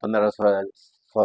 1500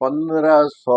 1500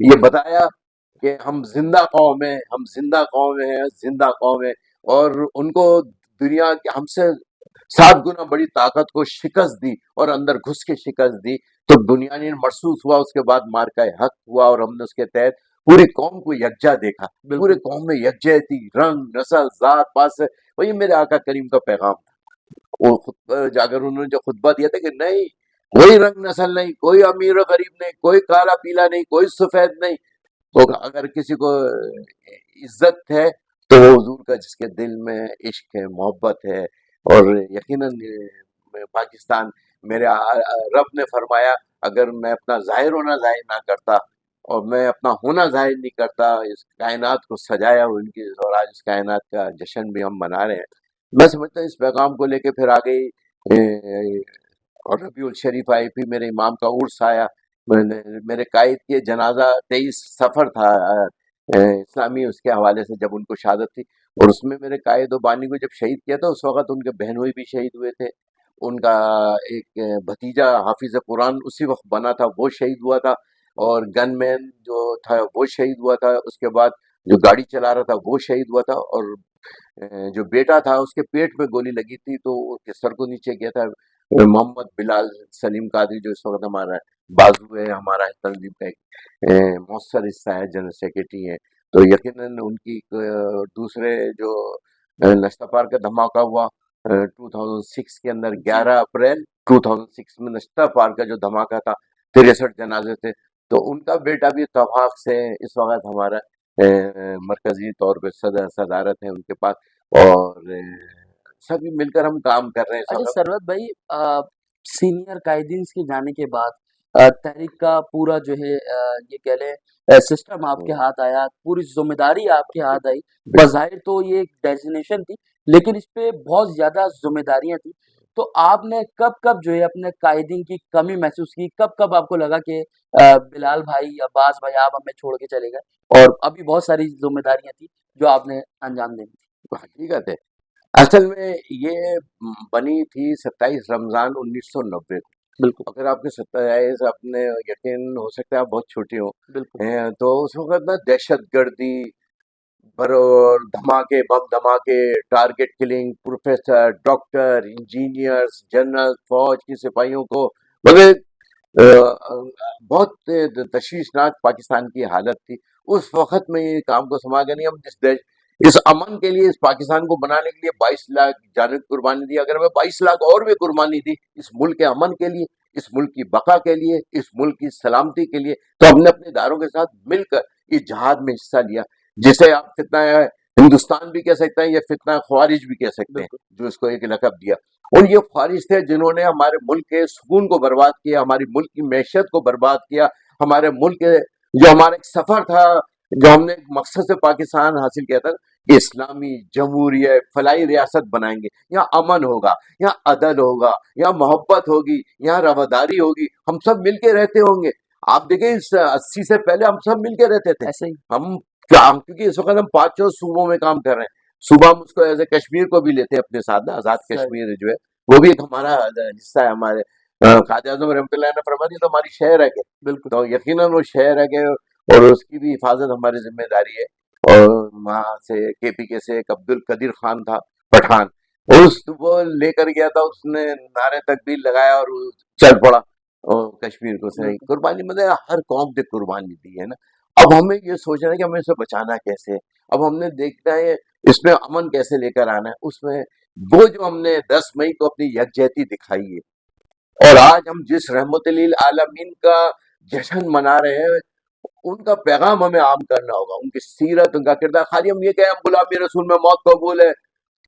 یہ بتایا کہ ہم زندہ قوم ہیں، ہم زندہ قوم ہیں، زندہ قوم ہیں، اور ان کو دنیا کے ہم سے 7 گنا بڑی طاقت کو شکست دی اور اندر گھس کے شکست دی، تو بنیادی محسوس ہوا، اس کے بعد مارکہ حق ہوا اور ہم نے اس کے تحت پوری قوم کو یکجا دیکھا، پورے بالکل قوم میں یکجہتی، رنگ، نسل، ذات پات سے، وہی میرے آقا کریم کا پیغام تھا۔ وہ خطبہ جا کر انہوں نے جو خطبہ دیا تھا کہ نہیں، کوئی رنگ نسل نہیں، کوئی امیر و غریب نہیں، کوئی کالا پیلا نہیں، کوئی سفید نہیں، تو اگر کسی کو عزت ہے تو وہ حضور کا، جس کے دل میں عشق ہے، محبت ہے، اور یقیناً پاکستان، میرے رب نے فرمایا اگر میں اپنا ظاہر ہونا ظاہر نہ کرتا اور میں اپنا ہونا ظاہر نہیں کرتا، اس کائنات کو سجایا ہو ان کی، اور آج اس کائنات کا جشن بھی ہم منا رہے ہیں۔ میں سمجھتا ہوں اس پیغام کو لے کے پھر آگے اور ربیع الشریف آئی، پھر میرے امام کا عرس آیا، میرے قائد کے جنازہ 23 سفر تھا اسلامی، اس کے حوالے سے جب ان کو شہادت تھی، اور اس میں میرے قائد و بانی کو جب شہید کیا تھا، اس وقت ان کے بہنوئی بھی شہید ہوئے تھے، ان کا ایک بھتیجا حافظ قرآن اسی وقت بنا تھا، وہ شہید ہوا تھا، اور گن مین جو تھا وہ شہید ہوا تھا، اس کے بعد جو گاڑی چلا رہا تھا وہ شہید ہوا تھا، اور جو بیٹا تھا اس کے پیٹ میں گولی لگی تھی تو اس کے سر کو نیچے کیا تھا، محمد بلال سلیم قادری، جو اس وقت ہمارا بازو ہے، ہمارا تنظیم کا ایک مؤثر حصہ ہے، جنرل سیکریٹری ہے، تو یقیناً ان کی دوسرے جو نشتہ پار کا دھماکہ ہوا 2006 کے اندر، جی 11 اپریل 2006 میں نشتہ پار کا جو دھماکہ تھا، 63 جنازے تھے، تو ان کا بیٹا بھی اتفاق سے اس وقت ہمارا مرکزی طور پہ صدارت ہے ان کے پاس، اور سبھی مل کر ہم کام کر رہے ہیں اس اچھا وقت۔ سرورت بھائی، سینئر قائدین کے جانے کے بعد تحریک کا پورا جو ہے یہ کہہ لیں سسٹم آپ کے ہاتھ آیا، پوری ذمہ داری آپ کے ہاتھ آئی۔ بظاہر تو یہ ایک ڈیزینیشن تھی، لیکن اس پہ بہت زیادہ ذمہ داریاں تھیں، تو آپ نے کب کب جو ہے اپنے قائدین کی کمی محسوس کی؟ کب کب آپ کو لگا کہ بلال بھائی یا باز بھائی آپ ہمیں چھوڑ کے چلے گئے اور ابھی بہت ساری ذمہ داریاں تھیں جو آپ نے انجام دینی تھی؟ حقیقت ہے، اصل میں یہ بنی تھی 27 رمضان 1990 کو۔ بالکل اگر آپ کے 27 اپنے یقین ہو سکتا ہے آپ بہت چھوٹے ہو، بالکل تو اس وقت نا دہشت گردی، اور دھماکے، بم دھماکے، target killing, professor, doctor, engineers, general, فوج کی سپاہیوں کو، مگر بہت تشویشناک پاکستان کی حالت تھی اس وقت میں۔ یہ کام کو سنبھال نہیں، ہم اس امن کے لیے، اس پاکستان کو بنانے کے لیے 22 لاکھ جانب قربانی دی، اگر میں 22 لاکھ اور بھی قربانی دی اس ملک کے امن کے لیے، اس ملک کی بقا کے لیے، اس ملک کی سلامتی کے لیے، تو ہم نے اپنے اداروں کے ساتھ مل کر اس جہاد میں حصہ لیا، جسے آپ فتنہ ہندوستان بھی کہہ سکتے ہیں یا فتنہ خوارج بھی کہہ سکتے ہیں، بالکل جو اس کو ایک لقب دیا۔ اور یہ خوارج تھے جنہوں نے ہمارے ملک کے سکون کو برباد کیا، ہماری ملک کی معیشت کو برباد کیا، ہمارے ملک کے جو ہمارا ایک سفر تھا، جو ہم نے ایک مقصد سے پاکستان حاصل کیا تھا کہ اسلامی جمہوریہ فلاحی ریاست بنائیں گے، یہاں امن ہوگا، یہاں عدل ہوگا، یہاں محبت ہوگی، یہاں رواداری ہوگی، ہم سب مل کے رہتے ہوں گے۔ آپ دیکھیں اس 80 سے پہلے ہم سب مل کے رہتے تھے، ایسے ہی ہم کیونکہ اس وقت ہم 5 صوبوں میں کام کر رہے ہیں، صوبہ ہم اس کو ایسے کشمیر کو بھی لیتے ہیں اپنے ساتھ نا، آزاد صحیح کشمیر جو ہے وہ بھی ایک ہمارا حصہ ہے، ہمارے قائد اعظم رحمۃ اللہ نے فرما دیا تو ہماری شہر ہے کہ، بالکل تو یقیناً وہ شہر ہے کہ، اور اس کی بھی حفاظت ہماری ذمہ داری ہے۔ اور وہاں سے کے پی کے سے ایک عبد القدیر خان تھا پٹھان، وہ لے کر گیا تھا، اس نے نعرے تکبیر لگایا اور وہ چل پڑا، اور کشمیر کو سے بالکل قربانی، مطلب ہر قوم نے قربانی دی ہے نا۔ اب ہمیں یہ سوچنا ہے کہ ہمیں اسے بچانا کیسے ہے، اب ہم نے دیکھنا ہے اس میں امن کیسے لے کر آنا ہے، اس میں وہ جو ہم نے 10 مئی کو اپنی یکجہتی دکھائی ہے، اور آج ہم جس رحمت للعالمین کا جشن منا رہے ہیں، ان کا پیغام ہمیں عام کرنا ہوگا، ان کی سیرت، ان کا کردار۔ خالی ہم یہ کہیں غلامی رسول میں موت قبول ہے،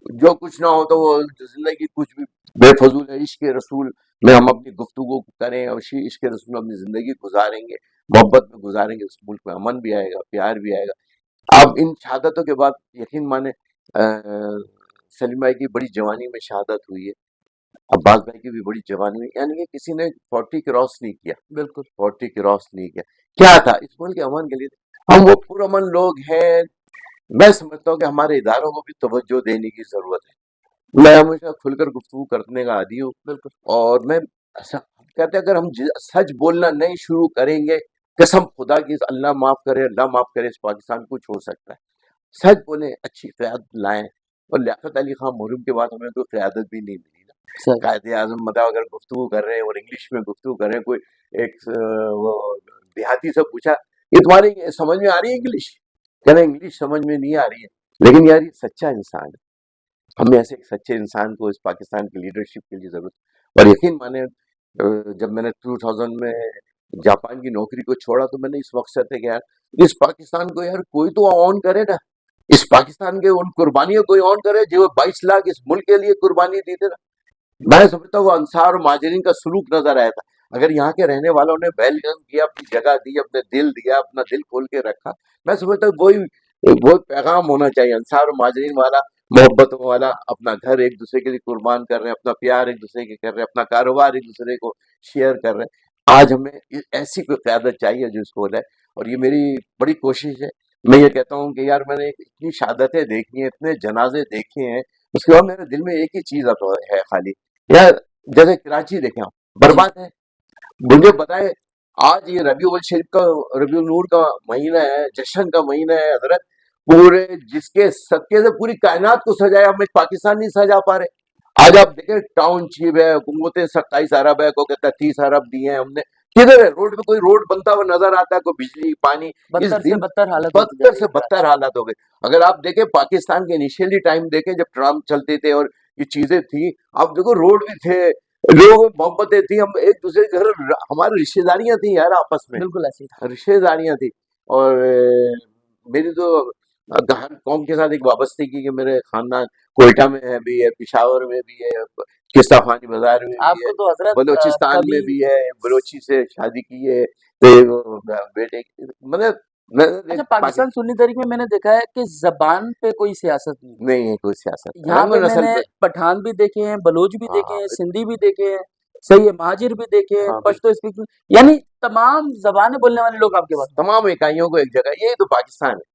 جو کچھ نہ ہو تو وہ زندگی کچھ بھی بے فضول ہے، عشق رسول میں ہم اپنی گفتگو کریں اور عشق رسول میں اپنی زندگی گزاریں گے، محبت میں گزاریں گے، اس ملک میں امن بھی آئے گا، پیار بھی آئے گا۔ اب ان شہادتوں کے بعد یقین مانے سلیم بھائی کی بڑی جوانی میں شہادت ہوئی ہے، عباس بھائی کی بھی بڑی جوانی میں، یعنی کہ کسی نے 40 کراس نہیں کیا، بالکل 40 کراس نہیں کیا، کیا تھا اس ملک کے امن کے لیے۔ ہم وہ پرامن لوگ ہیں، میں سمجھتا ہوں کہ ہمارے اداروں کو بھی توجہ دینے کی ضرورت ہے۔ میں ہمیشہ کھل کر گفتگو کرنے کا عادی ہوں، بالکل اور میں کہتے ہیں اگر ہم سچ بولنا نہیں شروع کریں گے قسم خدا کی، اللہ معاف کرے، اللہ معاف کرے، اس پاکستان کو کچھ ہو سکتا ہے. سچ بولیں، اچھی قیادت لائیں. اور لیاقت علی خان مرحوم کے بعد ہمیں کوئی قیادت بھی نہیں ملی نا. صحیح. قائد اعظم مطلب اگر گفتگو کر رہے ہیں اور انگلش میں گفتگو کر رہے ہیں، کوئی ایک وہ دیہاتی سے پوچھا یہ تمہاری سمجھ میں آ رہی ہے انگلش؟ کہنا انگلش سمجھ میں نہیں آ رہی ہے. لیکن یار یہ سچا انسان ہے. ہمیں ایسے ایک سچے انسان کو اس پاکستان کی لیڈرشپ کے لیے ضرورت. اور یقین مانے جب میں نے 2000 میں جاپان کی نوکری کو چھوڑا تو میں نے اس مقصد سے کہ یار اس پاکستان کو یار کوئی تو آن کرے نا، اس پاکستان کے ان قربانیوں کوئی آن کرے جو 22 لاکھ اس ملک کے لیے قربانی دی تھے نا. میں سمجھتا ہوں انصار اور مہاجرین کا سلوک نظر آیا تھا. اگر یہاں کے رہنے والوں نے ویلکم کیا، اپنی جگہ دی، اپنے دل دیا، اپنا دل کھول کے رکھا، میں سمجھتا ہوں وہی پیغام ہونا چاہیے انصار اور مہاجرین والا، محبتوں والا. اپنا گھر ایک دوسرے کے لیے قربان کر رہے ہیں، اپنا پیار ایک دوسرے کے کر رہے ہیں، اپنا کاروبار ایک دوسرے کو شیئر کر رہے ہیں. آج ہمیں ایسی کوئی قیادت چاہیے جو اس کو لے. اور یہ میری بڑی کوشش ہے. میں یہ کہتا ہوں کہ یار میں نے اتنی شہادتیں دیکھی ہیں، اتنے جنازے دیکھے ہیں، اس کے بعد میرے دل میں ایک ہی چیز اب ہے خالی، یار جیسے کراچی دیکھیں آپ برباد ہے. مجھے بتائے آج یہ ربیع الشریف کا، ربیع النور کا مہینہ ہے، جشن کا مہینہ ہے حضرت، پورے جس کے صدقے سے پوری کائنات کو سجایا، ہم ایک پاکستان نہیں سجا پا رہے. آج آپ دیکھیں ٹاؤن شپ ہے، حکومتیں 27 ارب ہے، کوئی کہتا ہے 30 ارب دیے ہیں ہم نے. کدھر ہے روڈ پہ کوئی روڈ بنتا ہوا نظر آتا ہے؟ کوئی بجلی پانی؟ اس بدتر سے دن بدتر حالت ہوتی جا بدتر رہی سے ہے بدتر حالات ہو گئے. اگر آپ دیکھیں پاکستان کے انیشیلی ٹائم دیکھیں جب ٹرام چلتے تھے اور یہ چیزیں تھیں، آپ دیکھو روڈ بھی تھے، لوگ محبتیں تھیں، ہم ایک دوسرے کے گھر، ہماری رشتے داریاں تھیں یار آپس میں، بالکل ایسے ہی تھا. رشتے داریاں تھیں. اور میری تو ہر قوم کے ساتھ ایک وابستگی کہ میرے خاندان کوئٹہ میں ہے بھی ہے، پشاور میں بھی ہے، قصہ خانی بازار میں آپ بھی ہے، کو تو حضرت بلوچستان کبھی میں بھی ہے، بلوچی سے شادی کی ہے. تو بیٹے مطلب اچھا پاکستان سنی تحریک میں نے دیکھا ہے کہ زبان پہ کوئی سیاست نہیں. نہیں ہے کوئی سیاست، یہاں رنگ و پہ میں نسل نے پہ. پٹھان بھی دیکھے ہیں، بلوچ بھی دیکھے ہاں ہیں، سندھی بھی دیکھے ہیں، صحیح ہے، مہاجر بھی دیکھے ہیں، ہاں پشتو اسپیکنگ، یعنی تمام زبانیں بولنے والے لوگ آپ کے پاس ہیں. تمام اکائیوں کو ایک جگہ، یہ تو پاکستان ہے.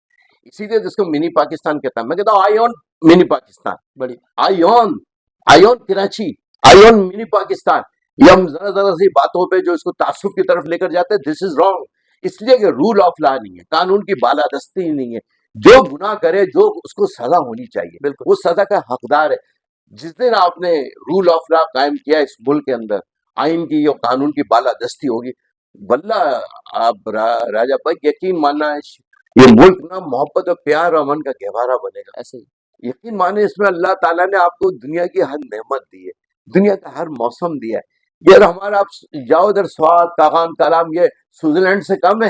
اسی لیے جس کو منی پاکستان کہتا ہے. میں کہتا ہوں آئی اون منی پاکستان، بڑی آئی اون کراچی، آئی اون منی پاکستان. یہ ہم ذرا ذرا سی باتوں پہ جو اس کو تعصب کی طرف لے کر جاتے ہیں، دس از رانگ. اس لیے کہ رول آف لا نہیں ہے، قانون کی بالادستی نہیں ہے. جو گناہ کرے جو اس کو سزا ہونی چاہیے، بالکل. وہ سزا کا حقدار ہے. جس دن آپ نے رول آف لا قائم کیا اس ملک کے اندر، آئین کی اور قانون کی بالادستی ہوگی، واللہ آپ راجہ بھائی یقین ماننا ہے یہ ملک نا محبت اور پیار اور امن کا گہوارہ بنے گا. ایسے ہی یقین مانے اس میں اللہ تعالیٰ نے آپ کو دنیا کی ہر نعمت دی ہے، دنیا کا ہر موسم دیا ہے. یہ ہمارا آپ جاؤ ادھر سواد کاغان کلام، یہ سوئٹزرلینڈ سے کم ہے.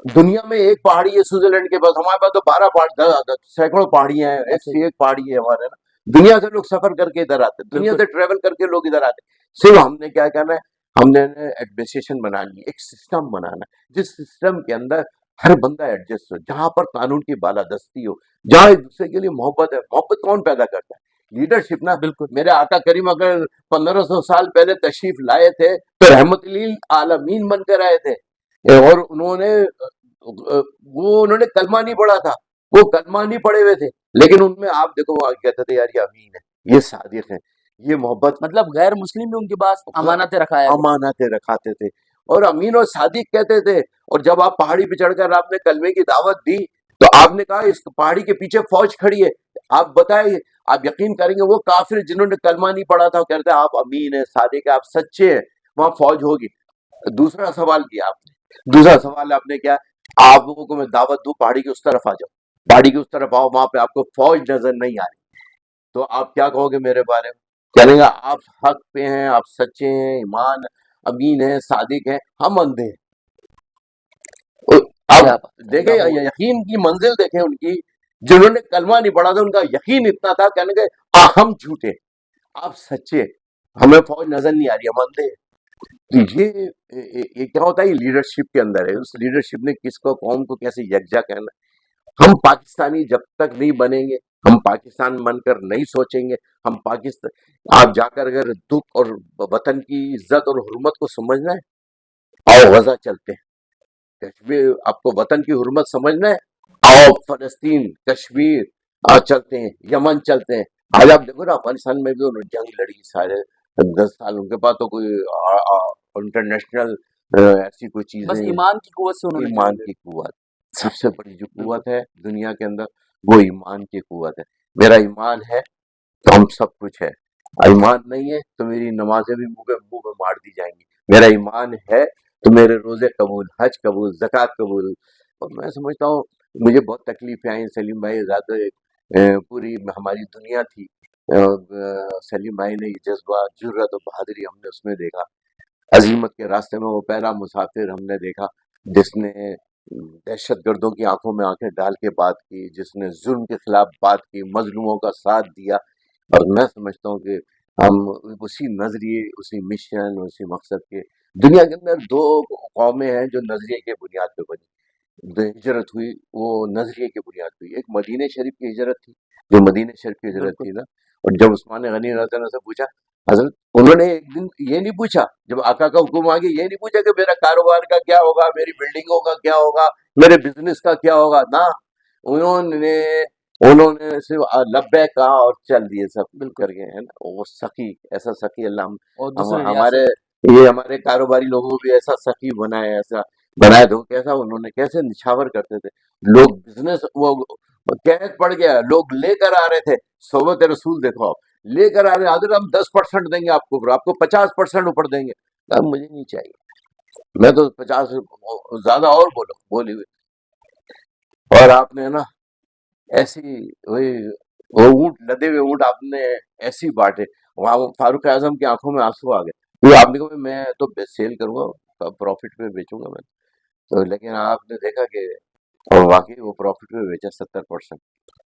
دنیا میں ایک پہاڑی ہے سوئٹزرلینڈ کے پاس، ہمارے پاس تو 12 پہاڑ، سینکڑوں پہاڑیاں ہیں، ایک سے ایک پہاڑی ہے ہمارے نا. دنیا سے لوگ سفر کر کے ادھر آتے، دنیا سے ٹریول کر کے لوگ ادھر آتے. صرف ہم نے کیا کرنا ہے، ہم نے ایڈمنسٹریشن بنانی ہے، ایک سسٹم بنانا ہے جس سسٹم کے اندر ہر بندہ ایڈجسٹ ہو، جہاں پر قانون کی بالادستی ہو، جہاں ایک دوسرے کے لیے محبت ہے. محبت کون پیدا کرتا ہے؟ لیڈرشپ نا. بالکل. میرے آقا کریم اگر 1500 سال پہلے تشریف لائے تھے تو رحمت للعالمین بن کر آئے تھے. اور انہوں نے کلمہ نہیں پڑھا تھا، وہ کلمہ نہیں پڑھے ہوئے تھے، لیکن ان میں آپ دیکھو وہ کہتے تھے یار یہ امین ہے، یہ صادق ہیں، یہ محبت. مطلب غیر مسلم بھی ان کے پاس امانتیں رکھایا کرتے. امانتیں رکھاتے تھے اور امین اور صادق کہتے تھے. اور جب آپ پہاڑی پہ چڑھ کر آپ نے کلمے کی دعوت دی تو آپ نے کہا اس پہاڑی کے پیچھے فوج کھڑی ہے. آپ بتائیں، آپ یقین کریں گے وہ کافر جنہوں نے کلمہ نہیں پڑھا تھا وہ کہتے ہیں آپ امین ہیں، صادق ہیں، آپ سچے ہیں، وہاں فوج ہوگی. دوسرا سوال کیا آپ نے، دوسرا سوال آپ نے کیا، آپ لوگوں کو میں دعوت دوں پہاڑی کی اس طرف آ جاؤ، پہاڑی کی اس طرف آؤ، وہاں پہ آپ کو فوج نظر نہیں آ رہی، تو آپ کیا کہو گے میرے بارے میں؟ کہنے گا آپ حق پہ ہیں، آپ سچے ہیں، ایمان امین ہیں، صادق ہیں، ہم اندھے ہیں. آپ دیکھیں یقین کی منزل دیکھیں ان کی، جنہوں نے کلمہ نہیں پڑھا تھا ان کا یقین اتنا تھا، کہنے گے ہم جھوٹے، آپ سچے، ہمیں فوج نظر نہیں آ رہی، ہم اندھے. یہ کیا ہوتا ہے، یہ لیڈرشپ کے اندر ہے. اس لیڈرشپ نے کس کو، قوم کو کیسے یکجا کرنا. ہم پاکستانی جب تک نہیں بنیں گے، ہم پاکستان بن کر نہیں سوچیں گے، ہم پاکستان، آپ جا کر اگر دکھ اور وطن کی عزت اور حرمت کو سمجھنا ہے، آؤ غزہ چلتے ہیں. کشمیر، آپ کو وطن کی حرمت سمجھنا ہے، آؤ فلسطین، کشمیر چلتے ہیں، یمن چلتے ہیں. آج آپ دیکھو نا افغانستان میں بھی انہوں نے جنگ لڑی سارے 10 سال، ان کے پاس تو کوئی انٹرنیشنل ایسی کوئی بس چیزیں، ایمان کی قوت سے انہوں نے ایمان جنگ کی لڑی۔ قوت، سب سے بڑی جو بالکل قوت ہے دنیا کے اندر وہ ایمان کی قوت ہے۔ میرا ایمان ہے تو ہم سب کچھ ہے، ایمان نہیں ہے تو میری نمازیں بھی منہ میں مار دی جائیں گی، میرا ایمان ہے تو میرے روزے قبول، حج قبول، زکوٰۃ قبول۔ اور میں سمجھتا ہوں مجھے بہت تکلیفیں آئیں سلیم بھائی، زیادہ پوری ہماری دنیا تھی، سلیم بھائی نے یہ جذبہ، جرأت اور بہادری ہم نے اس میں دیکھا، عزیمت کے راستے میں وہ پہلا مسافر ہم نے دیکھا جس نے دہشت گردوں کی آنکھوں میں آنکھیں ڈال کے بات کی، جس نے ظلم کے خلاف بات کی، مظلوموں کا ساتھ دیا۔ اور میں سمجھتا ہوں کہ ہم اسی نظریے، اسی مشن، اسی مقصد کے، دنیا کے اندر دو قومیں ہیں جو نظریے کے بنیاد پہ بنی، جو ہجرت ہوئی وہ نظریے کی بنیاد پہ ہوئی۔ ایک مدینہ شریف کی ہجرت تھی، جو مدینہ شریف کی ہجرت بالکل تھی نا، اور جب عثمان غنی رضی اللہ عنہ سے پوچھا حضرت، انہوں نے ایک دن یہ نہیں پوچھا جب آقا کا حکم آ گیا، یہ نہیں پوچھا کہ میرا کاروبار کا کیا ہوگا، میری بلڈنگوں کا کیا ہوگا، میرے بزنس کا کیا ہوگا، نہ، انہوں نے صرف لبیک کہا اور چل دیے سب بالکل، کر گئے ہیں نا۔ وہ سخی، ایسا سخی اللہ اور ہم دوسری ہمارے ریاست یہ ہمارے کاروباری لوگوں کو بھی ایسا سخی بنائے، ایسا بنائے دو کیسا انہوں نے کیسے نچھاور کرتے تھے لوگ بزنس، وہ قحط پڑ گیا، لوگ لے کر آ رہے تھے، صحبت رسول دیکھو آپ، لے کر آ رہے ہیں حضرت ہم 10% دیں گے آپ کو، آپ کو 50% اوپر دیں گے، مجھے نہیں چاہیے، میں تو 50 زیادہ اور بولی ہوئی، اور آپ نے نا ایسی وہی وہ اونٹ، لدے ہوئے اونٹ آپ نے ایسی بانٹے، وہاں فاروق اعظم کی آنکھوں میں آنسو آ گئے، کیونکہ آپ نے کہا میں تو سیل کروں گا، پروفٹ پہ بیچوں گا میں تو، لیکن آپ نے دیکھا کہ اور واقعی وہ پروفٹ پہ بیچا 70%،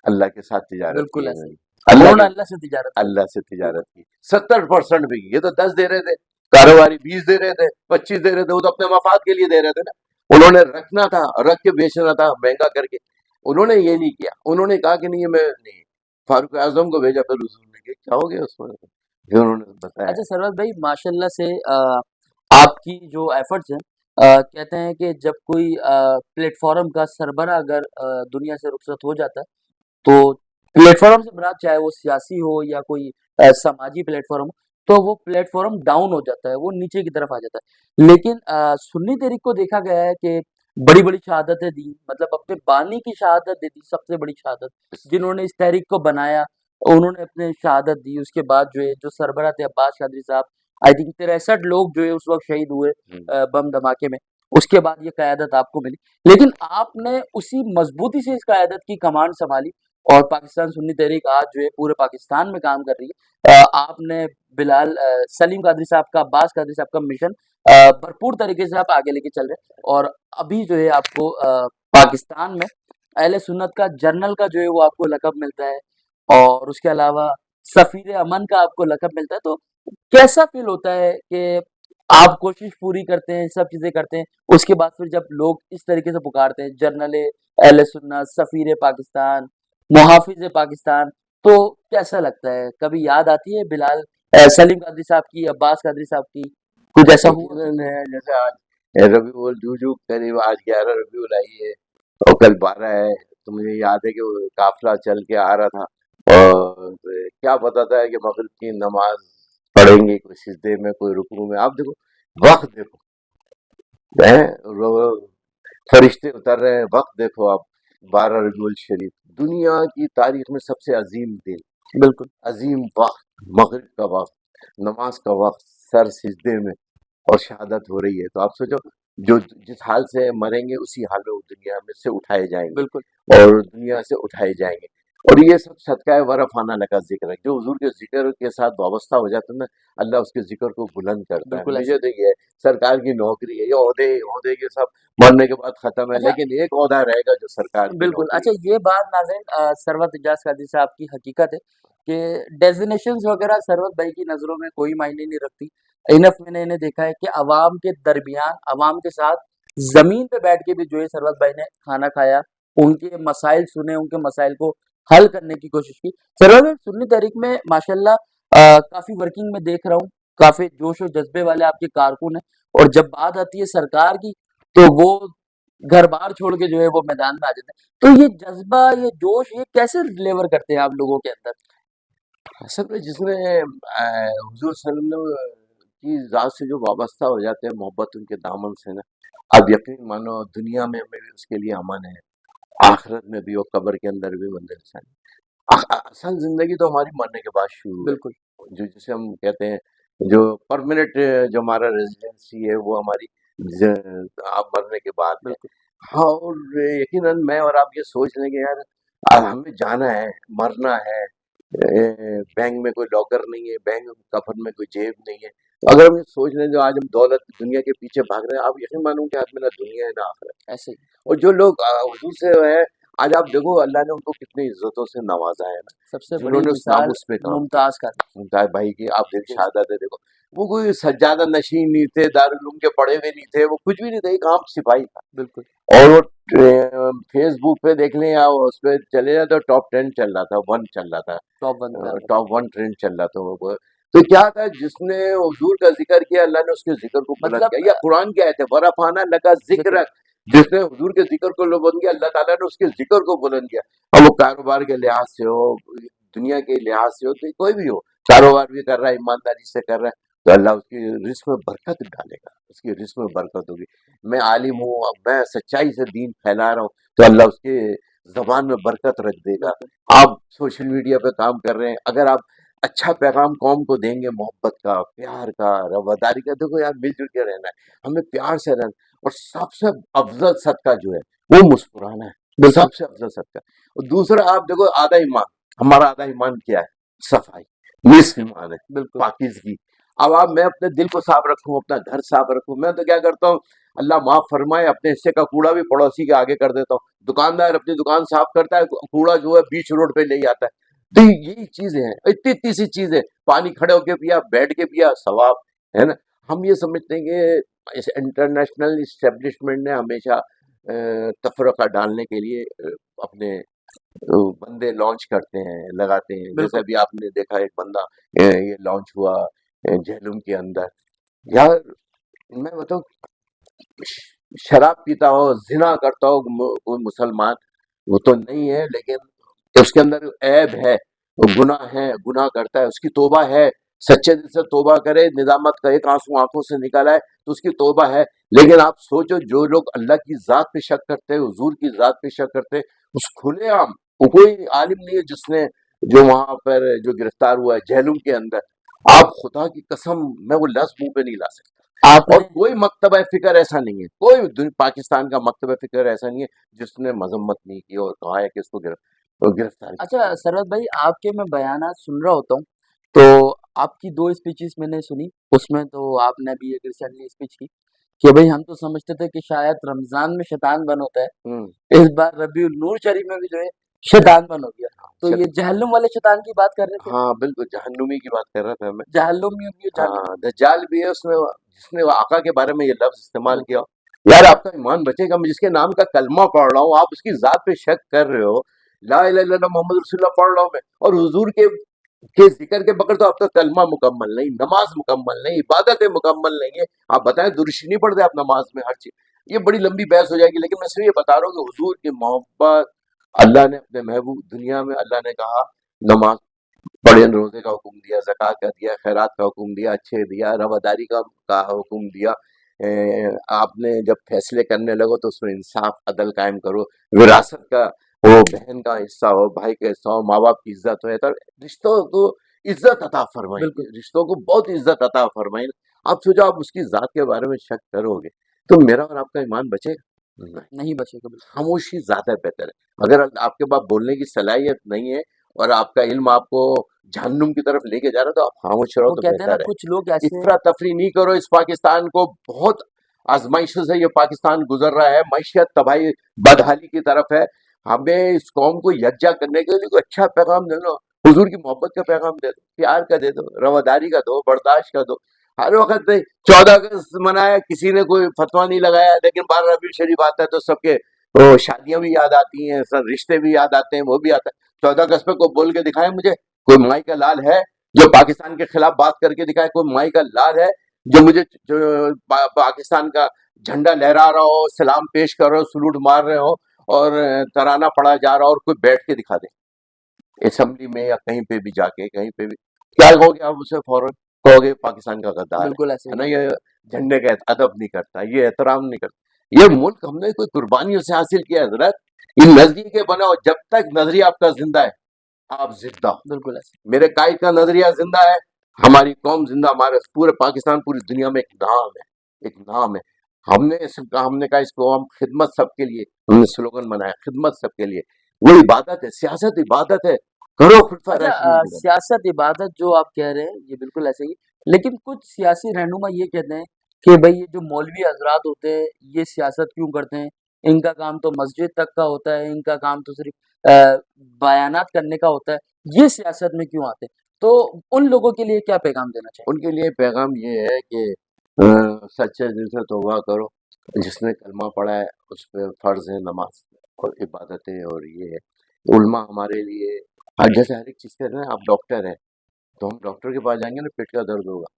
اللہ کے ساتھ تجارت کی بالکل ہے ایسے میں ہی نے، اللہ انہوں نے کے، اللہ سے تجارت کی۔ اللہ سے بالکل تجارت کی، 70% بھی، یہ تو 10 دے رہے تھے کاروباری، 20 دے رہے تھے، 25 دے رہے تھے، وہ تو اپنے مفاد کے لیے دے رہے تھے نا، انہوں نے رکھنا تھا، رکھ کے بیچنا تھا مہنگا کر کے، انہوں نے یہ نہیں کیا، انہوں نے کہا کہ نہیں میں نہیں، فاروق اعظم کو بھیجا، پھر حضور نے کہا کیا ہو گیا اس میں، پھر انہوں نے بتایا۔ اچھا سرور بھائی، ماشاء اللہ سے آپ کی جو ایفرٹس ہیں، کہتے ہیں کہ جب کوئی پلیٹ فارم کا سربراہ اگر دنیا سے رخصت ہو جاتا ہے تو پلیٹ فارم سے مراد چاہے وہ سیاسی ہو یا کوئی سماجی پلیٹ فارم ہو، تو وہ پلیٹ فارم ڈاؤن ہو جاتا ہے، وہ نیچے کی طرف آ جاتا ہے۔ لیکن سنی تحریک کو دیکھا گیا ہے کہ بڑی بڑی شہادتیں دی، مطلب اپنے بانی کی شہادت دے دی، سب سے بڑی شہادت جنہوں نے اس تحریک کو بنایا، انہوں نے اپنے شہادت دی۔ اس کے بعد جو ہے جو سربراہ تھے عباس قادری صاحب، آئی تھنک 63 لوگ جو ہے اس وقت شہید ہوئے بم دھماکے میں۔ اس کے بعد یہ قیادت آپ کو ملی، لیکن آپ نے اسی مضبوطی سے اس قیادت کی کمان سنبھالی، اور پاکستان سنی تحریک آج جو ہے پورے پاکستان میں کام کر رہی ہے۔ آپ نے بلال سلیم قادری صاحب کا، عباس قادری صاحب کا مشن بھرپور طریقے سے آپ آگے لے کے چل رہے ہیں، اور ابھی جو ہے آپ کو پاکستان میں اہل سنت کا جنرل کا جو ہے وہ آپ کو لقب ملتا ہے، اور اس کے علاوہ سفیر امن کا آپ کو لقب ملتا ہے۔ تو کیسا فیل ہوتا ہے کہ آپ کوشش پوری کرتے ہیں، سب چیزیں کرتے ہیں، اس کے بعد پھر جب لوگ اس طریقے سے پکارتے ہیں جنرل اہل سنت، سفیر پاکستان، محافظ پاکستان، تو کیسا لگتا ہے؟ کبھی یاد آتی ہے بلال سلیم قادری صاحب کی، عباس قادری صاحب کی؟ کچھ ایسا ہوا یقیناً کبھی؟ ہے، جیسے آج ربیع الجوجو قریب، آج 11 ربیع الائی ہے اور کل 12 ہے، تو مجھے یاد ہے کہ وہ قافلہ چل کے آ رہا تھا، اور کیا پتا تھا کہ مغرب کی نماز پڑھیں گے، کوئی سجدے میں، کوئی رکوع میں، آپ دیکھو وقت دیکھو، فرشتے اتر رہے ہیں، وقت دیکھو آپ، 12 ربیع الشریف، دنیا کی تاریخ میں سب سے عظیم دن، بالکل عظیم وقت، مغرب کا وقت، نماز کا وقت، سر سجدے میں، اور شہادت ہو رہی ہے، تو آپ سوچو جو جس حال سے مریں گے اسی حال میں وہ دنیا میں سے اٹھائے جائیں گے، بالکل اور دنیا سے اٹھائے جائیں گے، اور یہ سب صدقہ ورفانہ کا ذکر ہے، جو حضور کے ذکر کے ساتھ وابستہ ہو جاتا ہے نا، اللہ اس کے ذکر کو بلند کرتا ہے۔ بالکل ایسے مجھے ہی۔ تو یہ ہے، سرکار کی نوکری ہے، یہ عہدے کے سب مرنے کے بعد ختم ہے، اچھا لیکن ایک عہدہ رہے گا جو سرکار کی بالکل، نوکری اچھا ہے۔ یہ بات ناظرین ثروت اجاز قادری صاحب کی حقیقت ہے کہ ڈیزینیشنز وغیرہ ثروت بھائی کی نظروں میں کوئی معنی نہیں رکھتی۔ انف میں نے انہیں دیکھا ہے کہ عوام کے درمیان، عوام کے ساتھ زمین پہ بیٹھ کے بھی جو ہے ثروت بھائی نے کھانا کھایا، ان کے مسائل سنے، ان کے مسائل کو حل کرنے کی کوشش کی۔ ثروت بھائی سنی تحریک میں ماشاءاللہ کافی ورکنگ میں دیکھ رہا ہوں، کافی جوش و جذبے والے آپ کے کارکن ہیں، اور جب بات آتی ہے سرکار کی تو وہ گھر بار چھوڑ کے جو ہے وہ میدان میں آ جاتے ہیں۔ تو یہ جذبہ، یہ جوش، یہ کیسے ڈلیور کرتے ہیں آپ لوگوں کے اندر؟ اصل میں جس نے حضور صلی اللہ علیہ وسلم کی ذات سے جو وابستہ ہو جاتے ہیں محبت ان کے دامن سے نا، اب یقین مانو دنیا میں ہمیں بھی اس کے لیے امان ہے، آخرت میں بھی اور قبر کے اندر بھی منزل ثانی۔ اصل زندگی تو ہماری مرنے کے بعد شروع ہے، بالکل جو جسے ہم کہتے ہیں جو پرماننٹ جو ہمارا ریزیڈنسی ہے وہ ہماری آپ مرنے کے بعد ہے۔ بالکل ہاں، اور یقیناً میں اور آپ یہ سوچ لیں گے یار ہمیں جانا ہے، مرنا ہے، بینک میں کوئی لاکر نہیں ہے، بینک کفن میں کوئی جیب نہیں ہے، اگر ہم یہ سوچ لیں جو آج ہم دولت دنیا کے پیچھے بھاگ رہے ہیں، آپ یقین مانوں کہ آج میں نہ دنیا ہے نہ آخرت۔ ایسے ہی اور جو لوگ حضور سے ہے، آج آپ دیکھو اللہ نے ان کو کتنی عزتوں سے نوازا ہے نا، سب سے جنہوں بڑی نے اس مثال ناموس پہ کام کیا۔ ممتاز کا ممتاز بھائی کی آپ دیکھ جی شہادت ہے، دیکھو وہ کوئی سجادہ نشین نہیں تھے، دارالعلوم کے پڑھے ہوئے نہیں تھے، وہ کچھ بھی نہیں تھے، ایک عام سپاہی تھا۔ بالکل اور وہ فیس بک پہ دیکھ لیں یا اس پہ چلے جائے تو ٹاپ 10 چل رہا تھا، 1 چل رہا تھا، ٹاپ 1 پہ آتا تھا۔ ٹاپ 1 ٹرینڈ چل رہا تھا وہ۔ تو کیا تھا جس نے حضور کا ذکر کیا اللہ نے اس کے ذکر کو بلند مطلب کیا، یا قرآن کیا ہے ورفعنا لک ذکر ذکرک، جس نے حضور کے ذکر کو بلند کیا اللہ تعالیٰ نے اس کے ذکر کو بلند کیا۔ اب وہ کاروبار کے لحاظ سے ہو، دنیا کے لحاظ سے ہو، تو کوئی بھی ہو، کاروبار بھی کر رہا ہے ایمانداری سے کر رہا ہے تو اللہ اس کی رزق میں برکت ڈالے گا، اس کی رزق میں برکت ہوگی۔ میں عالم ہوں، اب میں سچائی سے دین پھیلا رہا ہوں تو اللہ اس کے زبان میں برکت رکھ دے گا۔ بالکل آپ سوشل میڈیا پہ کام کر رہے ہیں، اگر آپ اچھا پیغام قوم کو دیں گے، محبت کا، پیار کا، رواداری کا، دیکھو یار مل جل کے رہنا ہے، ہمیں پیار سے رہنا، اور سب سے افضل صدقہ جو ہے وہ مسکرانا ہے، بالکل سب سے افضل صدقہ۔ اور دوسرا آپ دیکھو آدھا ایمان، ہمارا آدھا ایمان کیا ہے؟ صفائی، نصف ایمان ہے بالکل پاکیزگی۔ اب آپ میں اپنے دل کو صاف رکھوں، اپنا گھر صاف رکھوں، میں تو کیا کرتا ہوں اللہ معاف فرمائے اپنے حصے کا کوڑا بھی پڑوسی کے آگے کر دیتا ہوں، دکاندار اپنی دکان صاف کرتا ہے، کوڑا جو ہے بیچ روڈ پہ لے جاتا ہے۔ تو یہی چیزیں ہیں، اتنی اتنی سی چیزیں، پانی کھڑے ہو کے پیا، بیٹھ کے پیا، ثواب ہے نا۔ ہم یہ سمجھتے ہیں کہ اس انٹرنیشنل اسٹیبلشمنٹ نے ہمیشہ تفرقہ ڈالنے کے لیے اپنے بندے لانچ کرتے ہیں، لگاتے ہیں، جیسے بالکل ابھی آپ نے دیکھا ایک بندہ یہ لانچ ہوا جہلم کے اندر۔ یار میں بتاؤں شراب پیتا ہو، زنا کرتا ہو کوئی مسلمان، وہ تو نہیں ہے لیکن اس کے اندر عیب ہے، وہ گناہ ہے، گناہ کرتا ہے، اس کی توبہ ہے، سچے دل سے توبہ کرے، ندامت کا ایک آنسو آنکھوں سے نکالا ہے تو اس کی توبہ ہے۔ لیکن آپ سوچو جو لوگ اللہ کی ذات پہ شک کرتے ہیں، حضور کی ذات پہ شک کرتے ہیں، اس کھلے عام، وہ کوئی عالم نہیں ہے جس نے جو وہاں پر جو گرفتار ہوا ہے جہلم کے اندر، آپ خدا کی قسم میں وہ لفظ منہ پہ نہیں لا سکتا۔ آپ اور نے کوئی مکتبہ فکر ایسا نہیں ہے، کوئی پاکستان کا مکتبہ فکر ایسا نہیں ہے جس نے مذمت نہیں کی اور کہا ہے کہ اس کو گرفتار کیا۔ اچھا سرورت بھائی، آپ کے میں بیانات سن رہا ہوتا ہوں تو آپ کی 2 اسپیچز میں نے سنی، اس میں تو آپ نے ابھی ایک ریسنٹلی اسپیچ کی کہ بھئی ہم تو سمجھتے تھے کہ شاید رمضان میں شیطان بن ہوتا ہے، ہوں، اس بار ربیع النور شریف میں بھی جو ہے شیطان بن ہو گیا، تو یہ جہنم والے شیطان کی بات کر رہے تھے؟ ہاں بالکل جہنمی کی بات کر رہا تھا میں۔ جہنمی بھی جہنم ہاں دجال بھی ہے اس میں، جس نے آقا کے بارے میں یہ لفظ استعمال بالکل کیا۔ یار آپ کا ایمان بچے گا، میں جس کے نام کا کلمہ پڑھ رہا ہوں آپ اس کی ذات پہ شک کر رہے ہو، لا الہ الا اللہ محمد رسول اللہ پڑھ رہا ہوں میں، اور حضور کے ذکر کے بغیر تو آپ کا کلمہ مکمل نہیں، نماز مکمل نہیں، عبادتیں مکمل نہیں ہے۔ آپ بتائیں درشی نہیں پڑھتے آپ نماز میں، ہر چیز یہ بڑی لمبی بحث ہو جائے گی، لیکن میں صرف یہ بتا رہا ہوں کہ حضور کی محبت، اللہ نے اپنے محبوب دنیا میں اللہ نے کہا نماز پڑھے، روزے کا حکم دیا، زکوٰۃ کا دیا، خیرات کا حکم دیا، اچھے دیا، رواداری کا حکم دیا۔ آپ نے جب فیصلے کرنے لگو تو اس میں انصاف عدل قائم کرو، وراثت کا وہ بہن کا حصہ ہو، بھائی کا حصہ ہو، ماں باپ کی عزت ہو، تو رشتوں کو عزت عطا فرمائی، بالکل رشتوں کو بہت عزت عطا فرمائی۔ آپ سوچو آپ اس کی ذات کے بارے میں شک کرو گے تو میرا اور آپ کا ایمان بچے گا؟ نہیں، نہیں بچے گا بالکل۔ خاموشی زیادہ بہتر ہے۔ اگر آپ کے پاس بولنے کی صلاحیت نہیں ہے اور آپ کا علم آپ کو جہنم کی طرف لے کے جا رہا ہے تو آپ خاموش رہو وہ تو کہتے ہیں نا بہتر ہے۔ کچھ لوگ ایسے افرا تفری نہیں کرو، اس پاکستان کو بہت آزمائشوں سے یہ پاکستان گزر رہا ہے، معیشت تباہی بدحالی کی طرف ہے۔ ہمیں اس قوم کو یکجا کرنے کے لیے کوئی اچھا پیغام دے دو، حضور کی محبت کا پیغام دے دو، پیار کا دے دو، رواداری کا دو، برداشت کا دو۔ ہر وقت 14 اگست منایا کسی نے کوئی فتویٰ نہیں لگایا، لیکن 12 ربیع شریف آتا ہے تو سب کے شادیاں بھی یاد آتی ہیں، سب رشتے بھی یاد آتے ہیں، وہ بھی آتا ہے۔ 14 اگست پہ کوئی بول کے دکھائے مجھے، کوئی مائی کا لال ہے جو پاکستان کے خلاف بات کر کے دکھائے، کوئی مائی کا لال ہے جو مجھے پاکستان کا جھنڈا لہرا رہا ہو، سلام پیش کر رہا ہو، سلوٹ مار رہے ہو اور ترانہ پڑھا جا رہا ہو، اور کوئی بیٹھ کے دکھا دے اسمبلی میں یا کہیں پہ بھی جا کے، کہیں پہ بھی، کیا کہو گے آپ اسے فوراً؟ کہو گے پاکستان کا غدار بالکل ایسے ہے ہی نا، یہ جھنڈے کا ادب نہیں کرتا، یہ احترام نہیں کرتا۔ یہ ملک ہم نے کوئی قربانیوں سے حاصل کیا ہے حضرت، یہ نظریے کے بنا ہو، جب تک نظریہ آپ کا زندہ ہے آپ زندہ ہو۔ بالکل ایسے میرے قائد کا نظریہ زندہ ہے، ہماری قوم زندہ، ہمارے پورے پاکستان پوری دنیا میں ایک نام ہے، ایک نام ہے۔ ہم نے کہا اس کو ہم خدمت سب کے لیے، ہم نے سلوگن بنایا خدمت سب کے لیے۔ وہ عبادت ہے، سیاست عبادت ہے، کرو خلفائے اچھا راشدین کی طرح۔ سیاست عبادت جو آپ کہہ رہے ہیں یہ بالکل ایسے ہی، لیکن کچھ سیاسی رہنما یہ کہتے ہیں کہ بھئی یہ جو مولوی حضرات ہوتے ہیں یہ سیاست کیوں کرتے ہیں، ان کا کام تو مسجد تک کا ہوتا ہے، ان کا کام تو صرف بیانات کرنے کا ہوتا ہے، یہ سیاست میں کیوں آتے ہیں؟ تو ان لوگوں کے لیے کیا پیغام دینا چاہیں ان کے لیے پیغام یہ ہے کہ سچے دل سے توبہ کرو، جس نے کلمہ پڑھا ہے اس پہ فرض ہے نماز اور عبادتیں، اور یہ ہے علماء ہمارے لیے جیسے ہر ایک چیز کہتے ہیں۔ آپ ڈاکٹر ہیں تو ہم ڈاکٹر کے پاس جائیں گے نا پیٹ کا درد ہوگا،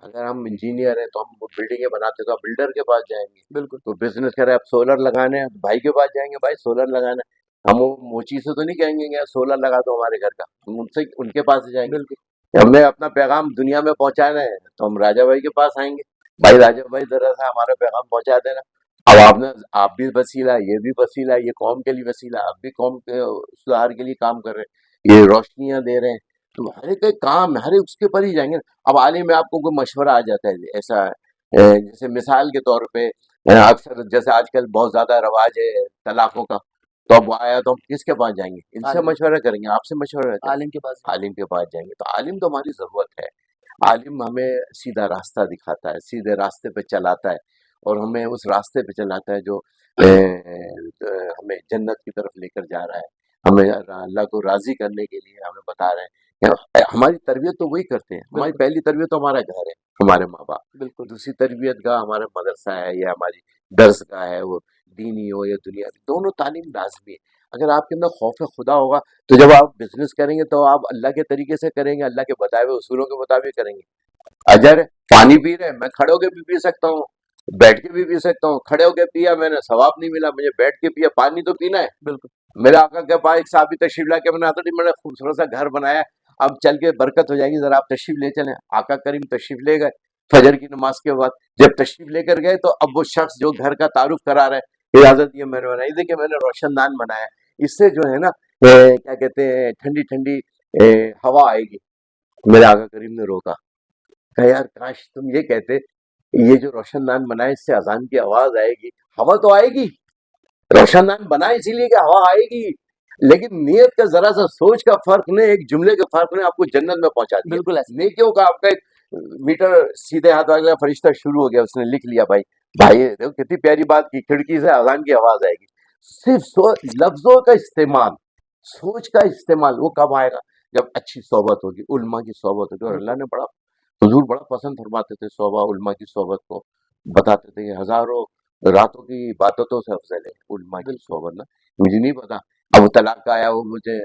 اگر ہم انجینئر ہیں تو ہم بلڈنگیں بناتے تو آپ بلڈر کے پاس جائیں گے، بالکل تو بزنس کرے آپ سولر لگانے ہیں بھائی کے پاس جائیں گے، بھائی سولر لگانا ہے۔ ہم وہ موچی سے تو نہیں کہیں گے کہ سولر لگا دو ہمارے گھر کا، ہم ان کے پاس جائیں گے۔ بالکل ہمیں اپنا پیغام دنیا میں پہنچانا ہے تو ہم راجہ بھائی کے پاس آئیں گے، بھائی راجہ بھائی ذرا سا ہمارا پیغام پہنچا دینا۔ اب آپ بھی وسیلہ ہے، یہ بھی وسیلہ ہے، یہ قوم کے لیے وسیلہ ہے، آپ بھی قوم کے سدھار کے لیے کام کر رہے ہیں، یہ روشنیاں دے رہے ہیں، تو ہر ایک کام ہر ایک اس کے پر ہی جائیں گے۔ اب عالم میں آپ کو کوئی مشورہ آ جاتا ہے ایسا جیسے مثال کے طور پہ اکثر جیسے آج کل بہت زیادہ رواج ہے طلاقوں کا، تو اب وہ آیا تو ہم کس کے پاس جائیں گے؟ ان سے عالم مشورہ کریں گے، آپ سے مشورہ کریں گے، عالم کے پاس عالم کے پاس جائیں گے۔ تو عالم تو ہماری ضرورت ہے، عالم ہمیں سیدھا راستہ دکھاتا ہے، سیدھے راستے پہ چلاتا ہے، اور ہمیں اس راستے پہ چلاتا ہے جو ہمیں جنت کی طرف لے کر جا رہا ہے، ہمیں اللہ کو راضی کرنے کے لیے ہمیں بتا رہے ہیں۔ ہماری تربیت تو وہی کرتے ہیں، ہماری بالکل پہلی تربیت تو ہمارا گھر ہے، ہمارے ماں باپ، بالکل دوسری تربیت گاہ ہمارا مدرسہ ہے یا ہماری درس گاہ ہے، وہ دینی ہو یا دنیاوی، دونوں تعلیم لازمی ہے۔ اگر آپ کے اندر خوف خدا ہوگا تو جب آپ بزنس کریں گے تو آپ اللہ کے طریقے سے کریں گے، اللہ کے بتائے ہوئے اصولوں کے مطابق کریں گے۔ اجر پانی پی رہے میں کھڑے ہو کے بھی پی سکتا ہوں، بیٹھ کے بھی پی سکتا ہوں، کھڑے ہو کے پیا میں نے ثواب نہیں ملا، مجھے بیٹھ کے پیا، پانی تو پینا ہے۔ بالکل میرے آقا کے پاس ایک صحابی تشریف لا کے میں نے خوبصورت سا گھر بنایا، اب چل کے برکت ہو جائے گی، ذرا آپ تشریف لے چلیں۔ آقا کریم تشریف لے گئے فجر کی نماز کے بعد، جب تشریف لے کر گئے تو اب وہ شخص جو گھر کا تعارف کرا رہا ہے، اجازت یہ میں نے بنائی، دیکھیے میں نے روشن دان بنایا، اس سے جو ہے نا کیا کہتے ہیں ٹھنڈی ٹھنڈی ہوا آئے گی۔ میرے آقا کریم نے روکا، کہا یار کاش تم یہ کہتے یہ جو روشن دان بنائے اس سے اذان کی آواز آئے گی، ہوا تو آئے گی، روشن دان بنا اسی لیے کہ ہوا آئے گی، لیکن نیت کا ذرا سا سوچ کا فرق نے، ایک جملے کے فرق نے آپ کو جنت میں پہنچا دیا۔ بالکل ایسے نیکیوں کا آپ کا ایک میٹر سیدھے ہاتھ والا فرشتہ شروع ہو گیا، اس نے لکھ لیا بھائی دیکھو کتنی پیاری بات کی، کھڑکی سے اذان کی آواز آئے گی۔ صرف لفظوں کا استعمال، سوچ کا استعمال وہ کب آئے گا؟ جب اچھی صحبت ہوگی، علماء کی صحبت ہوگی، اور اللہ نے بڑا حضور بڑا پسند فرماتے تھے صحبہ علماء کی صحبت کو، بتاتے تھے کہ ہزاروں راتوں کی عبادتوں سے افضل ہے علماء کی صحبت نا۔ مجھے نہیں پتا اب وہ طلاق کا آیا وہ مجھے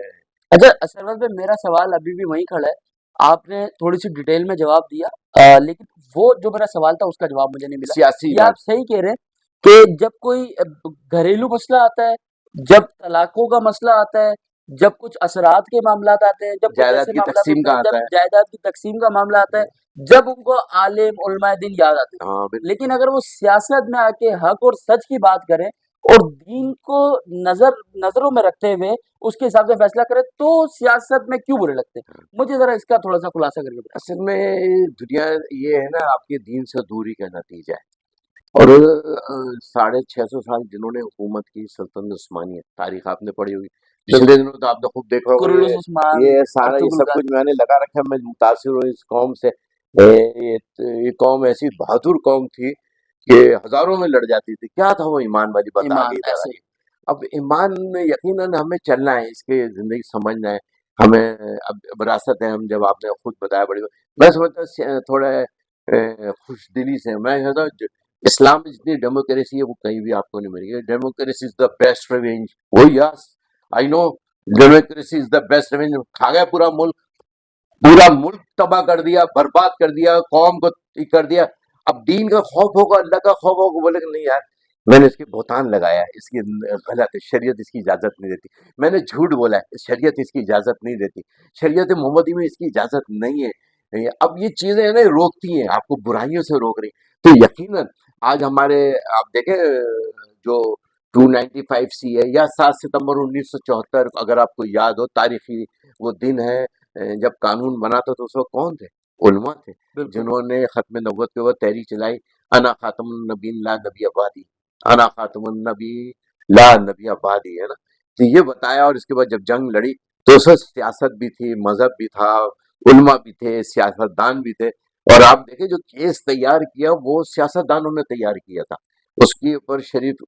اچھا سرور بھائی میرا سوال ابھی بھی وہیں کھڑا ہے، آپ نے تھوڑی سی ڈیٹیل میں جواب دیا لیکن وہ جو میرا سوال تھا اس کا جواب مجھے نہیں ملا۔ سیاسی یہ آپ صحیح کہہ رہے ہیں کہ جب کوئی گھریلو مسئلہ آتا ہے، جب طلاقوں کا مسئلہ آتا ہے، جب کچھ اثرات کے معاملات آتے ہیں، جب کچھ جائیداد ایسے کی معاملات تقسیم ہوتے کا ہیں، آتا جب ہے۔ جائیداد کی تقسیم کا معاملہ آتا ہے، جب ان کو عالم علماء دین یاد آتے ہیں، ہاں بالکل، لیکن اگر وہ سیاست میں آ کے حق اور سچ کی بات کریں اور دین کو نظروں میں رکھتے ہوئے اس کے حساب سے فیصلہ کرے تو سیاست میں کیوں برے لگتے ہیں؟ مجھے ذرا اس کا تھوڑا سا خلاصہ کر کے بتائیں۔ اصل میں دنیا یہ ہے نا آپ کے دین سے دوری کا نتیجہ ہے، اور 650 سال جنہوں نے حکومت کی سلطنت عثمانیہ، تاریخ آپ نے پڑھی ہوگی، پچھلے دنوں تو آپ نے خوب دیکھا ہوگا، کرولوس عثمان، یہ سارا یہ ارطغرل سب کچھ غازی، میں نے لگا رکھا ہے، میں متاثر ہوں اس قوم سے۔ یہ قوم ایسی بہادر قوم تھی کہ ہزاروں میں لڑ جاتی تھی، کیا تھا وہ ایمان والی بات، ایمان آگے ادھر ایسے آئی۔ اب ایمان میں یقیناً ہمیں چلنا ہے، اس کے زندگی سمجھنا ہے ہمیں، اب وراثت ہے، ہم جب آپ نے خود بتایا بڑی میں سمجھتا تھوڑا خوش دلی سے میں کہتا ہوں اسلام میں جتنی ڈیموکریسی ہے وہ کہیں بھی آپ کو نہیں ملے گی۔ Democracy is the best revenge, وہ yes I know democracy is the best revenge, کھا گیا پورا ملک تباہ کر دیا، برباد کر دیا، قوم کو کر دیا۔ اب دین کا خوف ہوگا، اللہ کا خوف ہوگا، بولے کہ نہیں یار میں نے اس کے بہتان لگایا ہے، اس کی غلط ہے، شریعت اس کی اجازت نہیں دیتی، میں نے جھوٹ بولا ہے، شریعت اس کی اجازت نہیں دیتی، شریعت محمدی میں اس کی اجازت نہیں ہے، اب یہ چیزیں نا روکتی ہیں، آپ کو برائیوں سے روک رہی ہیں۔ تو یقیناً آج ہمارے آپ دیکھیں جو 295 ہے یا 7 ستمبر 1974، اگر آپ کو یاد ہو تاریخی وہ دن ہے جب قانون بنا تھا، تو اس وقت کون تھے؟ علماء تھے، بالکل جنہوں نے ختم نبوت کے اوپر تحریک چلائی، انا خاتم النبین لا نبی آبادی، انا خاتم النبی لا نبی آبادی، ہے نا؟ تو یہ بتایا، اور اس کے بعد جب جنگ لڑی تو اس وقت سیاست بھی تھی، مذہب بھی تھا، علماء بھی تھے، سیاستدان بھی تھے، اور آپ دیکھیں جو کیس تیار کیا وہ سیاستدانوں نے تیار کیا تھا۔ اس کے اوپر شریف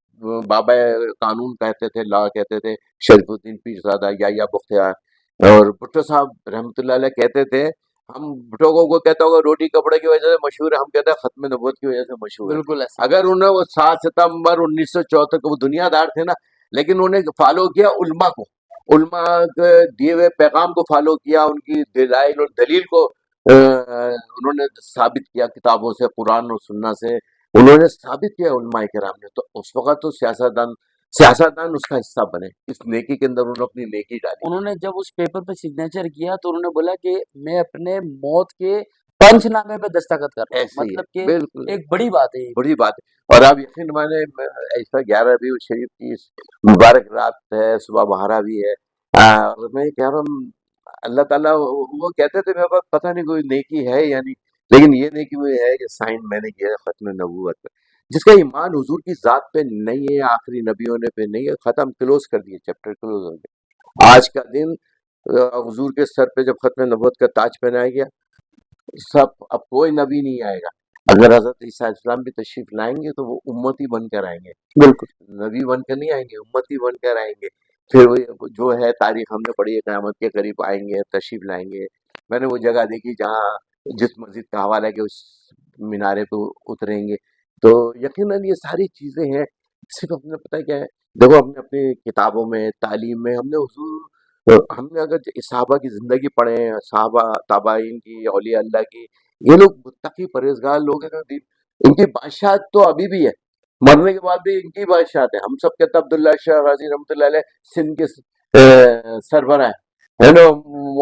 بابا قانون کہتے تھے، لا کہتے تھے، شریف الدین پیرزادہ یا بختیار، اور بھٹو صاحب رحمۃ اللہ علیہ کہتے تھے، ہم بھٹو کو کہتا ہوگا روٹی کپڑے کی وجہ سے مشہور ہے، ہم کہتے ہیں ختم نبوت کی وجہ سے مشہور ہے۔ بالکل ایسا اگر انہیں وہ 7 ستمبر 1974 کو وہ دنیا دار تھے نا، لیکن انہیں فالو کیا علماء کو، علماء کے دیے ہوئے پیغام کو فالو کیا، ان کی دلائل اور دلیل کو انہوں نے ثابت کیا کتابوں سے، قرآن اور سنت سے انہوں نے ثابت کیا علماء کرام نے۔ تو اس وقت تو سیاستدان اس کا حصہ بنے، اس نیکی کے اندر انہوں نے اپنی نیکی ڈالی۔ انہوں نے جب اس پیپر پہ سگنیچر کیا تو انہوں نے بولا کہ میں اپنے موت کے پنچ نامے پہ دستخط کر رہا ہوں، ایسے ہی ہے، مطلب کہ بالکل ایک بڑی بات ہے یہ۔ بڑی بات ہے۔ اور آپ یقین مانے ایسا 11 ربیع الشریف کی مبارک رات ہے، صبح بہارا بھی ہے، اور میں کہہ رہا ہوں اللہ تعالیٰ وہ کہتے تھے میرے پاس پتہ نہیں کوئی نیکی ہے یا نہیں، لیکن یہ نیکی وہ ہے کہ سائن میں نے کیا ہے ختم نبوت پہ، جس کا ایمان حضور کی ذات پہ نہیں ہے، آخری نبیوں نے پہ نہیں ہے، ختم، کلوز کر دیے، چیپٹر کلوز ہو گیا۔ آج کا دن حضور کے سر پہ جب ختم نبوت کا تاج پہنایا گیا، سب اب کوئی نبی نہیں آئے گا، اگر حضرت عیسیٰ علیہ السلام بھی تشریف لائیں گے تو وہ امتی بن کر آئیں گے، بالکل نبی بن کر نہیں آئیں گے، امتی بن کر آئیں گے۔ پھر وہ جو ہے تاریخ ہم نے پڑھی ہے، قیامت کے قریب آئیں گے، تشریف لائیں گے۔ میں نے وہ جگہ دیکھی جہاں جس مسجد کا حوالہ ہے کہ اس مینارے پہ اتریں گے، تو یقیناً یہ ساری چیزیں ہیں، صرف ہم نے پتہ کیا ہے، دیکھو ہم نے اپنی کتابوں میں، تعلیم میں، ہم نے حضور، ہم نے اگر صحابہ کی زندگی پڑھیں، صحابہ تابعین کی، اولیاء اللہ کی، یہ لوگ متقی پرہیزگار لوگ ہیں، ان کی بادشاہت تو ابھی بھی ہے، مرنے کے بعد بھی ان کی بادشاہت ہے۔ ہم سب کہتے ہیں عبداللہ شاہ غازی رحمۃ اللہ علیہ سندھ کے سربراہ ہے نا،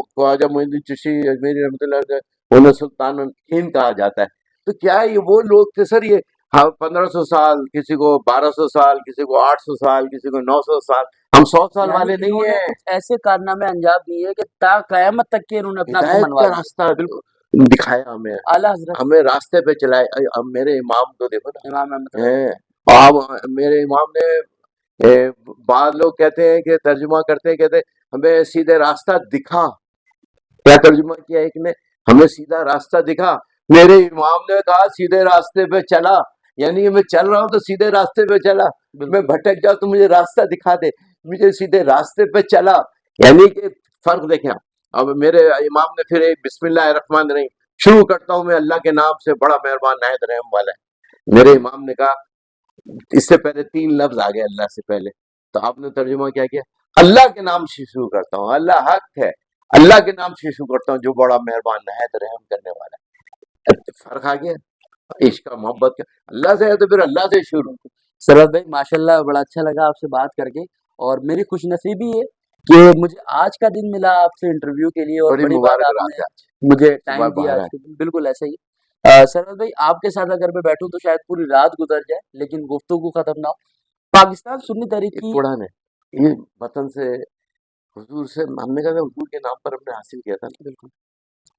خواجہ معین الدین چشتی اجمیری رحمۃ اللہ علیہ انہیں سلطان ہند کہا جاتا ہے۔ تو کیا ہے یہ وہ لوگ تھے سر، یہ 1500 سال، کسی کو 1200 سال، کسی کو 800 سال، کسی کو 900 سال، ہم 100 سال یعنی والے نہیں انہوں نے ہیں۔ کچھ ایسے کارنامے انجام دیے کہ تا قیامت تک کے انہوں نے اپنا آپ کو ہدایت منوا کا دیا۔ راستہ بالکل دکھایا ہمیں، اعلیٰ حضرت ہمیں راستے پہ چلائے۔ اب میرے امام کو دیکھو نا، امام احمد رضا۔ ہیں، آپ میرے امام نے بعض لوگ کہتے ہیں کہ ترجمہ کرتے ہیں، کہتے ہیں ہمیں سیدھے راستہ دکھا، کیا ترجمہ کیا ایک نے، ہمیں سیدھا راستہ دکھا، میرے امام نے کہا سیدھے راستے پہ چلا، یعنی میں چل رہا ہوں تو سیدھے راستے پہ چلا، میں بالکل بھٹک جاؤں تو مجھے راستہ دکھا دے، مجھے سیدھے راستے پہ چلا، یعنی کہ فرق دیکھیں۔ اب میرے امام نے پھر ایک بسم اللہ الرحمن الرحیم، شروع کرتا ہوں میں اللہ کے نام سے، بڑا مہربان نہایت رحم والا ہے۔ میرے امام نے کہا، اس سے پہلے 3 لفظ آ گئے اللہ سے پہلے، تو آپ نے ترجمہ کیا کیا؟ اللہ کے نام سے شروع کرتا ہوں، اللہ حق ہے، اللہ کے نام سے شروع کرتا ہوں جو بڑا مہربان نہایت رحم کرنے والا ہے۔ فرق آ گیا، عشق کا، محبت کا، اللہ سے ہے تو پھر اللہ سے شروع۔ سرور بھائی ماشاءاللہ بڑا اچھا لگا آپ سے بات کر کے، اور میری خوش نصیبی ہے کہ مجھے آج کا دن ملا آپ سے انٹرویو کے لیے، اور بڑی بڑی بات مبارک آپ رات نے ہے آج، مجھے صبح ٹائم دیا بہارا آج ہے۔ کے دن، بالکل ایسا ہی۔ سرور بھائی آپ کے ساتھ اگر میں بیٹھوں تو شاید پوری رات گزر جائے لیکن گفتگو ختم نہ ہو۔ پاکستان سنی تحریک ایک کی کوڑا نے یہ وطن سے، حضور سے، ہم نے کہا تھا حضور کے نام پر ہم نے حاصل کیا تھا نا، بالکل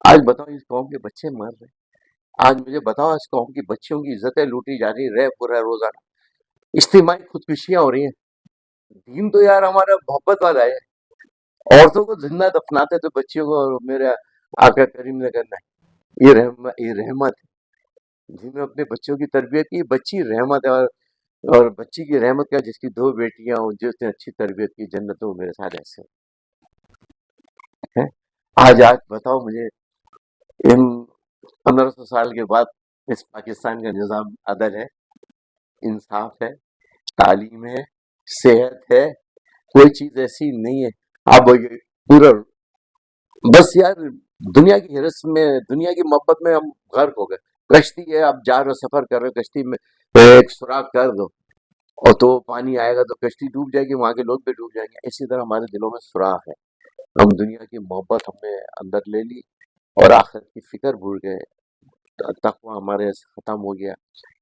آج بتاؤ اس قوم کے بچے مر رہے ہیں، آج مجھے بتاؤ اس قوم کی بچیوں کی عزتیں لوٹی جا رہی، رہ پورا روزانہ اجتماعی خودکشیاں ہو رہی ہیں۔ دین تو یار ہمارا محبت والا ہے، عورتوں کو زندہ دفناتے تو بچیوں کو، اور میرے آقا کریم نے کرنا ہے، یہ رحمت ہے، جن نے اپنے بچوں کی تربیت کی، بچی رحمت ہے، اور بچی کی رحمت کا، جس کی 2 بیٹیاں ہوں، جس نے اچھی تربیت کی، جنت ہو میرے ساتھ ایسے ہیں۔ آج بتاؤ مجھے، ان 1500 سال کے بعد اس پاکستان کا نظام عدل ہے، انصاف ہے، تعلیم ہے، صحت ہے، کوئی چیز ایسی نہیں ہے۔ اب یہ پورا، بس یار دنیا کی ہرس میں، دنیا کی محبت میں ہم غرق ہو گئے۔ کشتی ہے، آپ جا رہے سفر کر رہے، کشتی میں ایک سوراخ کر دو اور تو پانی آئے گا تو کشتی ڈوب جائے گی، وہاں کے لوگ بھی ڈوب جائیں گے۔ اسی طرح ہمارے دلوں میں سوراخ ہے، ہم دنیا کی محبت ہم نے اندر لے لی، اور آخرت کی فکر بھول گئے، تقوی ہمارے سے ختم ہو گیا،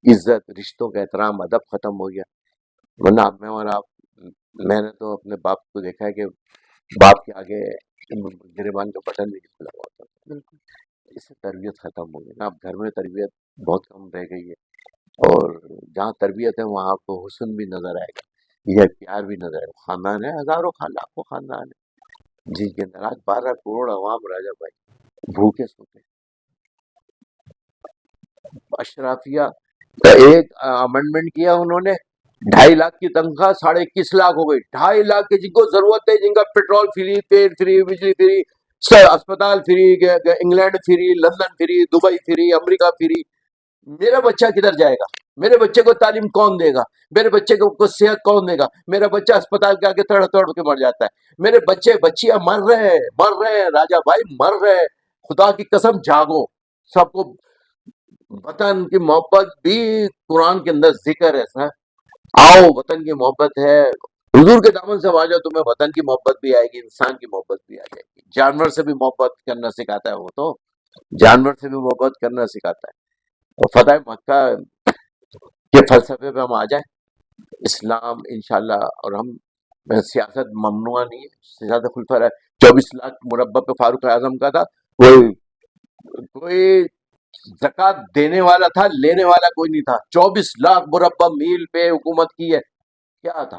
عزت، رشتوں کا احترام، ادب ختم ہو گیا. ورنہ اب میں اور آپ، میں نے تو اپنے باپ کو دیکھا ہے کہ باپ کے آگے گریبان کا بٹن بھی نہیں کھلا ہوا ہوتا تھا. بالکل اس سے تربیت ختم ہو گئی نا. اب گھر میں تربیت بہت کم رہ گئی ہے، اور جہاں تربیت ہے وہاں آپ کو حسن بھی نظر آئے گا، یہ پیار بھی نظر آئے گا. خاندان ہے، ہزاروں لاکھوں خاندان ہے جن کے اندر آج 12 کروڑ عوام راجا بھائی بھوکے سوتے ہیں. اشرافیہ کا ایک امنڈمنٹ کیا انہوں نے، 2.5 لاکھ کی تنخواہ 21.5 لاکھ ہو گئی. 2.5 لاکھ کے جن کو ضرورت ہے، جن کا پیٹرول فری، تیل فری، بجلی فری، اسپتال free, England free, London free, Dubai free, امریکہ فری. میرا بچہ کدھر جائے گا؟ میرے بچے کو تعلیم کون دے گا؟ میرے بچے کو صحت کون دے گا؟ میرا بچہ اسپتال کے آگے تڑ تڑ کے مر جاتا ہے. میرے بچے بچیاں مر رہے ہیں راجا بھائی، مر رہے ہیں. خدا کی قسم جاگو. سب کو وطن کی محبت بھی قرآن کے اندر ذکر ہے سر. آؤ، وطن کی محبت ہے. حضور کے دامن سے آ جاؤ، تمہیں وطن کی محبت بھی آئے گی، انسان کی محبت بھی آ جائے گی. جانور سے بھی محبت کرنا سکھاتا ہے وہ تو، جانور سے بھی محبت کرنا سکھاتا ہے. اور فتح مکہ کے فلسفے پہ ہم آ جائیں، اسلام انشاءاللہ. اور ہم سیاست ممنوع نہیں ہے، سیاست خلفۂ 24 لاکھ مربع پہ فاروق اعظم کا تھا. کوئی زکوٰۃ دینے والا تھا، لینے والا کوئی نہیں تھا. 24 لاکھ مربع میل پہ حکومت کی ہے. کیا تھا؟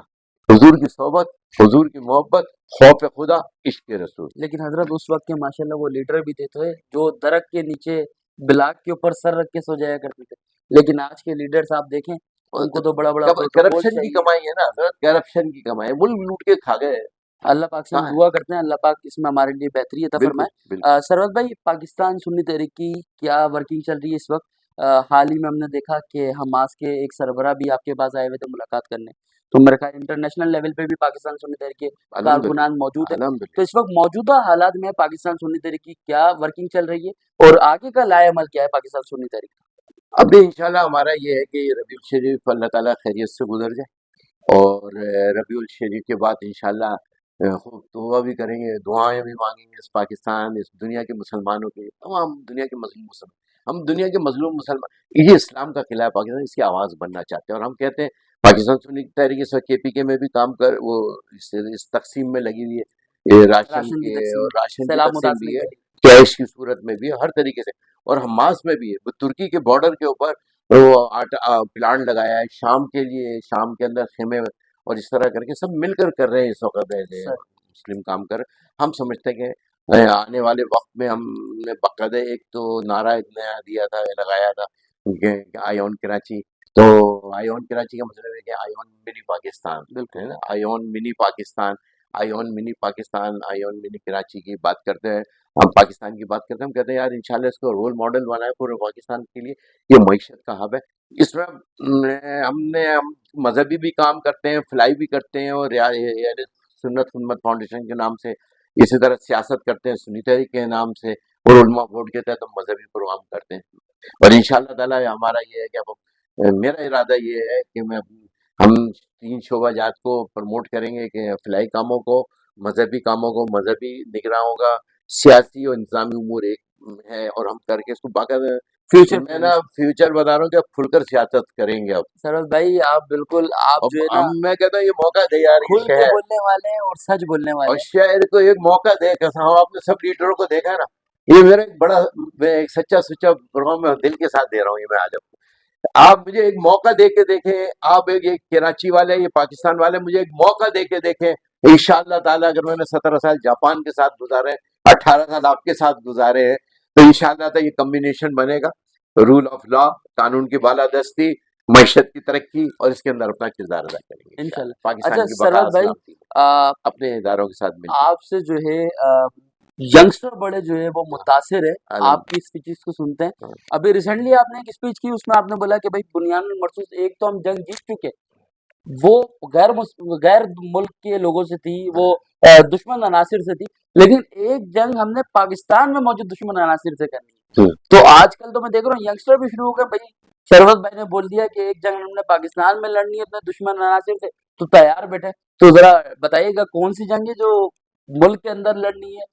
حضور کی صحبت، حضور کی محبت، خوف خدا، عشق رسول. لیکن حضرت اس وقت کے ماشاءاللہ وہ لیڈر بھی تھے جو درخت کے نیچے بلاک کے اوپر سر رکھ کے سو جایا کرتے تھے. لیکن آج کے لیڈرز آپ دیکھیں، ان کو تو بڑا بڑا پروٹوکول کرپشن کی چاہیے. کمائی ہے نا حضرت، کرپشن کی کمائی ہے. ملک لوٹ کے کھا گئے. اللہ پاک سے ہم کہاں ہے؟ دعا کرتے ہیں اللہ پاک اس میں ہمارے لیے بہتری عطا بالکل فرمائے. بالکل. سرور بھائی، پاکستان سنی تحریک کی کیا ورکنگ چل رہی ہے اس وقت؟ حال ہی میں ہم نے دیکھا کہ حماس کے ایک سربراہ بھی آپ کے پاس آئے ہوئے تھے ملاقات کرنے. تو میرے خیال انٹرنیشنل لیول پہ بھی پاکستان سنی تحریک کے الحمدللہ کارکنان موجود ہیں. الحمدللہ. تو اس وقت موجودہ حالات میں پاکستان سنی تحریک کی کیا ورکنگ چل رہی ہے، اور آگے کا لائے عمل کیا ہے پاکستان سنی تحریک کا؟ ابھی انشاءاللہ ہمارا یہ ہے کہ ربیع الشریف اللہ تعالیٰ خیریت سے گزر جائے، اور ربیع الشریف کے بعد انشاءاللہ خوب توبہ بھی کریں گے، دعائیں بھی مانگیں گے اس پاکستان، اس دنیا کے مسلمانوں کے، تمام دنیا کے مظلوم مسلمان. ہم دنیا کے مظلوم مسلمان، یہ اسلام کا قلعہ ہے پاکستان، اس کی آواز بننا چاہتے ہیں. اور ہم کہتے ہیں پاکستان سنی تحریک اس وقت KPK میں بھی کام کر، وہ اس تقسیم میں لگی ہوئی ہے، یہ راشن راشن کی کے، تقسیم، اور راشن کی سیلاب تقسیم متاثرین بھی ہے، کے لیے. کیش کی صورت میں بھی ہے، ہر طریقے سے. اور حماس میں بھی ہے، وہ ترکی کے بارڈر کے اوپر وہ پلانٹ لگایا ہے شام کے لیے، شام کے اندر خیمے، اور اس طرح کر کے سب مل کر کر رہے ہیں اس وقت سر مسلم کام کر. ہم سمجھتے ہیں کہ آنے والے وقت میں ہم نے باقاعدہ ایک تو نعرہ ایک نیا دیا تھا، لگایا تھا کہ آئی آن کراچی. تو آئی آن کراچی کا مطلب ہے کہ آئی آن منی پاکستان، بالکل. ہے نا، آئی آن منی پاکستان، آئی آن منی پاکستان، آئی آن منی کراچی کی بات کرتے ہیں. ہم پاکستان کی بات کرتے ہیں، ہم کہتے ہیں یار انشاءاللہ اس کو رول ماڈل بنائے پورے پاکستان کے لیے. یہ معیشت کا ہب ہے. اس میں ہم مذہبی بھی کام کرتے ہیں، فلائی بھی کرتے ہیں، اور سنت خدمت فاؤنڈیشن کے نام سے اسی طرح سیاست کرتے ہیں سنی تحریک کے نام سے، اور علماء بورڈ کے تحت ہم مذہبی پروگرام کرتے ہیں. اور انشاءاللہ تعالی ہمارا یہ ہے کہ میرا ارادہ یہ ہے کہ ہم 3 شعبہ جات کو پروموٹ کریں گے، کہ فلاحی کاموں کو، مذہبی کاموں کو مذہبی نگراں ہوگا، سیاسی اور انتظامی امور ایک ہے، اور ہم کر کے اس کو باقاعدہ فیوچر میں نا فیوچر بتا رہا ہوں کہ اب کھل کر سیاست کریں گے. اب سرور بھائی آپ بالکل، آپ جو ہے نا میں کہتا ہوں یہ موقع دے یار، کھل کے بولنے والے ہیں اور سچ بولنے اور والے ہیں. شہر کو ایک موقع دے. ہم آپ نے سب لیڈروں کو دیکھا ہے نا، یہ میرا ایک بڑا، میں ایک سچا پروگرام میں دل کے ساتھ دے رہا ہوں یہ. میں آ جاؤں، آپ مجھے ایک موقع دے کے دیکھیں. آپ ایک کراچی والے، یہ پاکستان والے مجھے ایک موقع دے کے دیکھیں. انشاءاللہ تعالیٰ اگر میں نے 17 سال جاپان کے ساتھ گزارے، 18 سال آپ کے ساتھ گزارے ہیں، تو انشاءاللہ تعالیٰ یہ کمبینیشن بنے گا. رول آف لا، قانون کی بالادستی، معیشت کی ترقی، اور اس کے اندر اپنا کردار ادا کریں گے انشاءاللہ. پاکستان اچھا کی بقا سرور بھائی، سلامتی اپنے اداروں کے ساتھ مل کر. آپ سے جو ہے ینگسٹر بڑے جو ہے وہ متاثر ہے آپ کی اسپیچز کو سنتے ہیں. ابھی ریسنٹلی آپ نے ایک اسپیچ کی، اس میں آپ نے بولا کہ بھائی بنیاد مرصوص ایک تو ہم جنگ جیت چکے، وہ غیر ملک کے لوگوں سے تھی، وہ دشمن عناصر سے تھی، لیکن ایک جنگ ہم نے پاکستان میں موجود دشمن عناصر سے کرنی ہے. تو آج کل تو میں دیکھ رہا ہوں ینگسٹر بھی شروع ہو گئے، بھائی شربت بھائی نے بول دیا کہ ایک جنگ ہم نے پاکستان میں لڑنی ہے اپنے دشمن عناصر سے، تو تیار بیٹھے. تو ذرا بتائیے گا کون سی جنگ ہے جو ملک کے اندر لڑنی ہے،